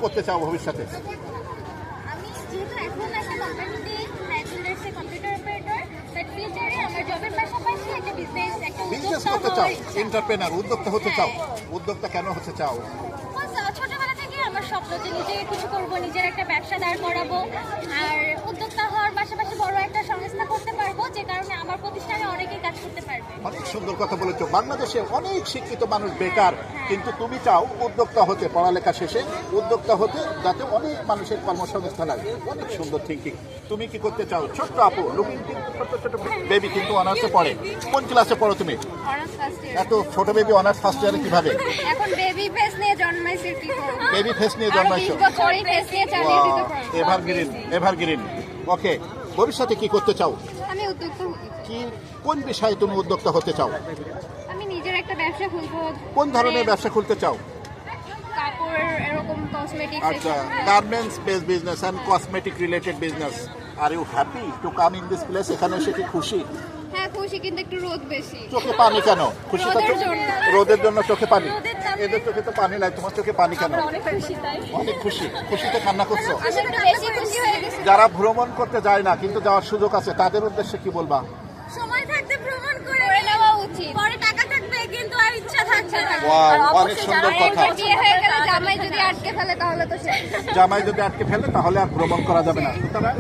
করতে চাও ভবিষ্যতে? আমি যেহেতু এখন একটা কোম্পানিতে চিলড্রেন্স কম্পিউটার অপারেটর, বাট ফিউচারে আমার জবের পাশাপাশি একটা বিজনেস বিজনেস করতে চাও, এন্টারপ্রেনার, উদ্যোক্তা হতে চাও। উদ্যোক্তা কেন হতে চাও? ছোটবেলা থেকে আমার স্বপ্ন যে নিজে কিছু করব, নিজের একটা ব্যবসা দাঁড় করাবো, আর উদ্যোক্তা হওয়ার পাশাপাশি বড় একটা সংস্থা করতে পারবো, যে কারণে আমার প্রতিষ্ঠানে অনেকেই কাজ করতে পারবে। অনেক সুন্দর কথা বলেছো। বাংলাদেশে অনেক শিক্ষিত মানুষ বেকার, কিন্তু তুমি চাও উদ্যোক্তা হতে, পড়ালেখা শেষে উদ্যোক্তা হতে, যাতে অনেক মানুষের কর্মসংস্থান লাগে। অনেক সুন্দর থিঙ্কিং। তুমি কি করতে চাও? ছোট্ট আপু, লুকিং ছোট্ট ছোট বেবি কিন্তু অনার্সে পড়ে। কোন ক্লাসে পড়ো তুমি? Honours first year. এত ছোট বেবি অনার্স ফার্স্ট ইয়ারে কিভাবে? এখন বেবি ফেস নিয়ে জন্মাইছে, কি করব? বেবি ফেস নিয়ে জন্মাইছো? বছরই ফেস নিয়ে চালিয়ে দিতে পারবো। Evergreen, evergreen. ওকে, ভবিষ্যতে কি করতে চাও? আমি উদ্যোক্তা হতে চাই। কি, কোন বিষয়ে তুমি উদ্যোক্তা হতে চাও? আমি নিজের একটা ব্যবসা খুলবো। কোন ধরনের ব্যবসা খুলতে চাও? কাপড়, এরকম কসমেটিক্স। আচ্ছা, garments based business and cosmetic related business. Are you happy to come in this place? এখানে এসে কি খুশি? হ্যাঁ খুশি, কিন্তু একটু রোদ বেশি। চোখে পানি কেন? খুশি তো? রোদের জন্য। রোদের জন্য চোখে পানি? রোদের তাপে। এদের চোখে তো পানি নাই, তোমার চোখে পানি কেন? আমরা অনেক খুশি তাই। অনেক খুশি। খুশিতে কান্না করছো? আমি একটু বেশি খুশি হয়ে গেছি। যারা ভ্রমণ করতে যায় না কিন্তু যাওয়ার সুযোগ আছে, তাদের উদ্দেশ্যে কি বলবা? সময় থাকতে ভ্রমণ করে নেওয়া উচিত। পরে টাকা থাকবে কিন্তু আর ইচ্ছা থাকছে না। Wow, আর অনেক অবশ্যই সুন্দর যারা কথা। বিয়ে হয়ে গেলে জামাই যদি আটকে ফেলে তাহলে তো শেষ। জামাই যদি আটকে ফেলে তাহলে আর ভ্রমণ করা যাবে না। সুতরাং